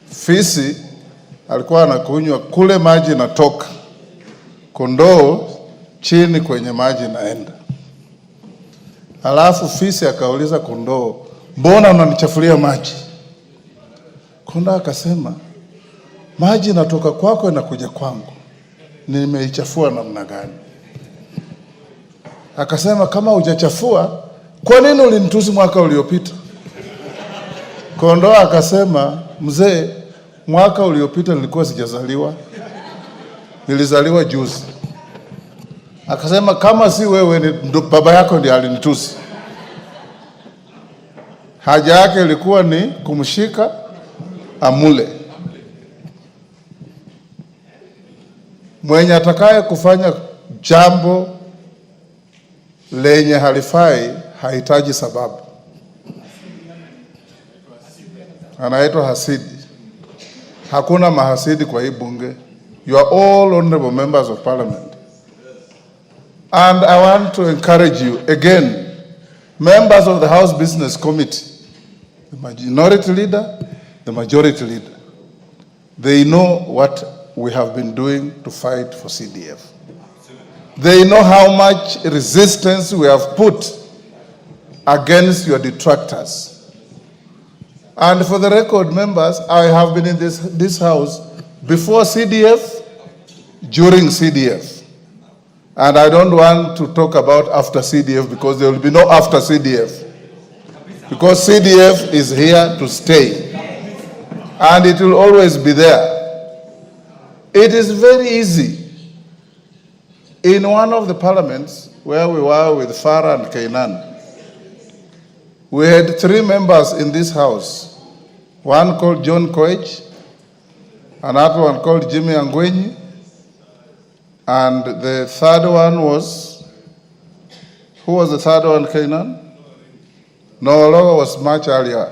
fisi alikuwa anakunywa kule maji natoka, kondoo chini kwenye maji naenda. Alafu fisi akauliza kondoo, mbona unanichafulia maji? Kondoo akasema, maji natoka kwako inakuja kwangu, nimeichafua namna gani? Akasema, kama hujachafua, kwa nini ulinitusi mwaka uliopita? Kondoo akasema, mzee, mwaka uliopita nilikuwa sijazaliwa, nilizaliwa juzi. Akasema, kama si wewe ni baba yako ndiye alinitusi. Haja yake ilikuwa ni kumshika amule. Mwenye atakaye kufanya jambo lenye halifai hahitaji sababu. Anaitwa hasidi. Hakuna mahasidi kwa hii bunge. You are all honorable members of parliament. And I want to encourage you again, members of the House Business Committee, the minority leader, the majority leader, they know what we have been doing to fight for CDF. They know how much resistance we have put against your detractors. And for the record, members, I have been in this house before CDF, during CDF. And I don't want to talk about after CDF because there will be no after CDF. Because CDF is here to stay. And it will always be there. It is very easy. In one of the parliaments where we were with Farah and Kainan, we had 3 members in this house. One called John Koech, another one called Jimmy Angwenyi, and the third one was, who was the third one, Kainan? No, Logo was much earlier.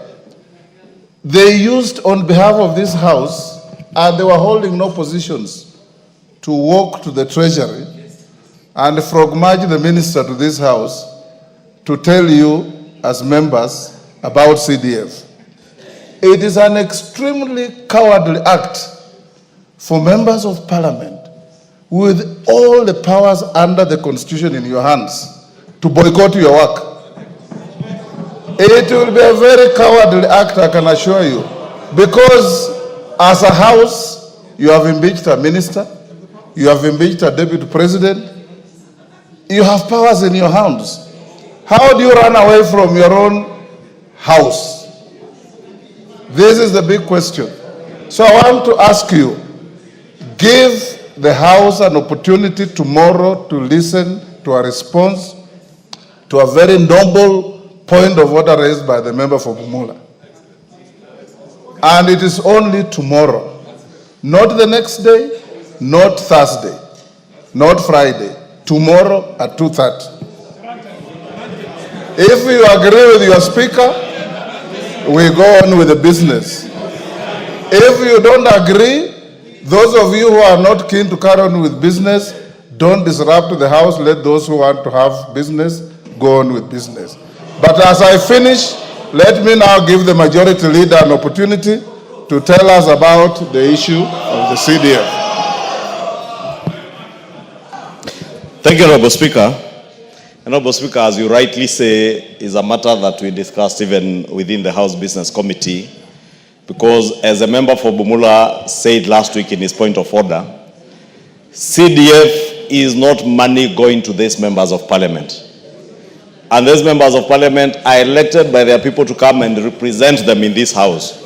They used on behalf of this house, and they were holding no positions, to walk to the treasury and frog-march the minister to this house to tell you as members about CDF. It is an extremely cowardly act for members of parliament with all the powers under the constitution in your hands to boycott your work. It will be a very cowardly act, I can assure you, because as a house, you have impeached a minister, you have impeached a deputy president, you have powers in your hands. How do you run away from your own house? This is the big question. So I want to ask you, give the House an opportunity tomorrow to listen to a response to a very noble point of order raised by the member for Bumula. And it is only tomorrow, not the next day, not Thursday, not Friday, tomorrow at 2:30. If you agree with your speaker, we go on with the business. If you don't agree, those of you who are not keen to carry on with business, don't disrupt the house. Let those who want to have business go on with business. But as I finish, let me now give the majority leader an opportunity to tell us about the issue of the CDF. Thank you, Honorable Speaker. Honorable Speaker, as you rightly say, is a matter that we discussed even within the House Business Committee, because as a member for Bumula said last week in his point of order, CDF is not money going to these members of parliament. And these members of parliament are elected by their people to come and represent them in this house.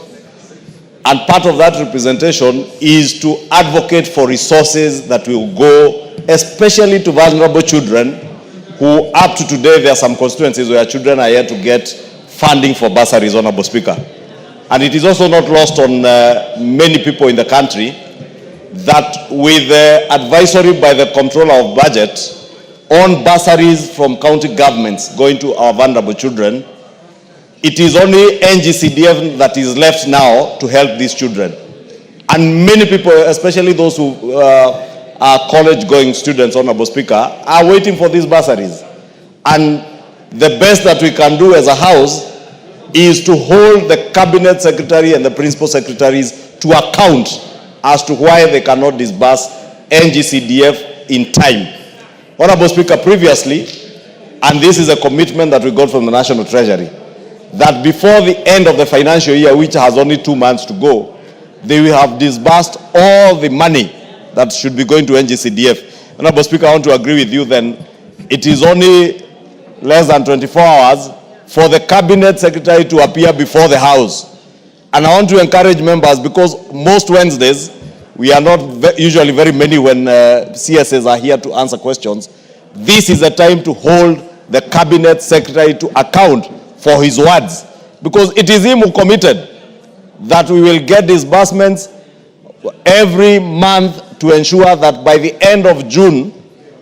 And part of that representation is to advocate for resources that will go, especially to vulnerable children, who up to today, there are some constituencies where children are yet to get funding for bursaries, Honorable Speaker. And it is also not lost on many people in the country that with the advisory by the Comptroller of Budget on bursaries from county governments going to our vulnerable children, it is only NGCDF that is left now to help these children. And many people, especially those who are college-going students, Honorable Speaker, are waiting for these bursaries. And the best that we can do as a house is to hold the cabinet secretary and the principal secretaries to account as to why they cannot disburse NGCDF in time. Honorable Speaker, previously, and this is a commitment that we got from the National Treasury, that before the end of the financial year, which has only 2 months to go, they will have disbursed all the money that should be going to NGCDF. Honorable Speaker, I want to agree with you then. It is only less than 24 hours for the Cabinet Secretary to appear before the House. And I want to encourage members, because most Wednesdays, we are not usually very many when CSAs are here to answer questions. This is a time to hold the Cabinet Secretary to account for his words, because it is him who committed that we will get disbursements every month to ensure that by the end of June,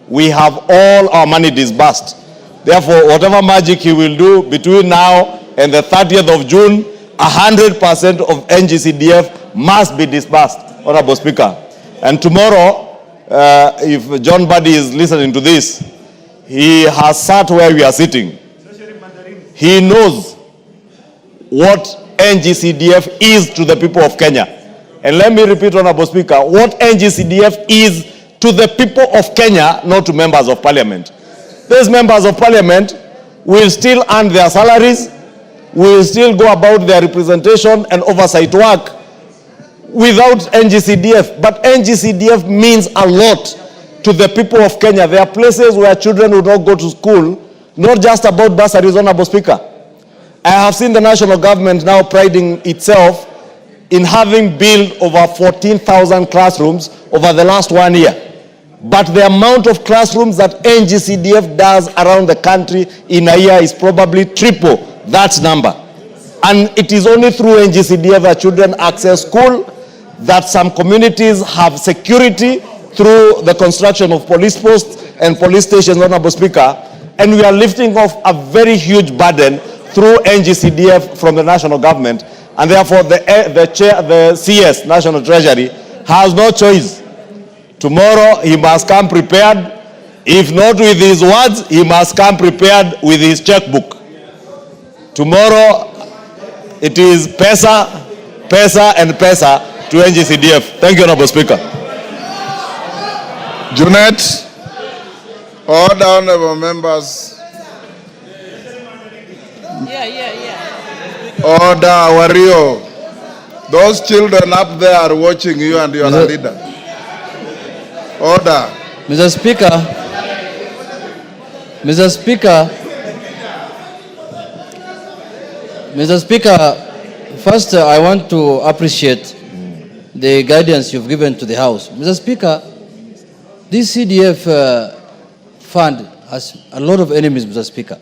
we have all our money disbursed. Therefore, whatever magic he will do between now and the 30th of June, 100% of NGCDF must be disbursed, Honorable Speaker. And tomorrow, if John Mbadi is listening to this, he has sat where we are sitting. He knows what NGCDF is to the people of Kenya. And let me repeat, Honorable Speaker, what NGCDF is to the people of Kenya, not to members of parliament. These members of parliament will still earn their salaries, will still go about their representation and oversight work without NGCDF. But NGCDF means a lot to the people of Kenya. There are places where children will not go to school, not just about bursaries, Honorable Speaker. I have seen the national government now priding itself in having built over 14,000 classrooms over the last 1 year. But the amount of classrooms that NGCDF does around the country in a year is probably triple that number. And it is only through NGCDF that children access school, that some communities have security through the construction of police posts and police stations, Honorable Speaker. And we are lifting off a very huge burden through NGCDF from the national government. And therefore, the CS, National Treasury, has no choice. Tomorrow, he must come prepared. If not with his words, he must come prepared with his checkbook. Tomorrow, it is Pesa, Pesa, and Pesa to NGCDF. Thank you, Honorable Speaker. Junet, all honorable members. Order, Wario. Those children up there are watching you and you are a leader. Order. Mr. Speaker, first I want to appreciate the guidance you've given to the House. Mr. Speaker, this CDF fund has a lot of enemies, Mr. Speaker,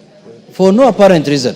for no apparent reason.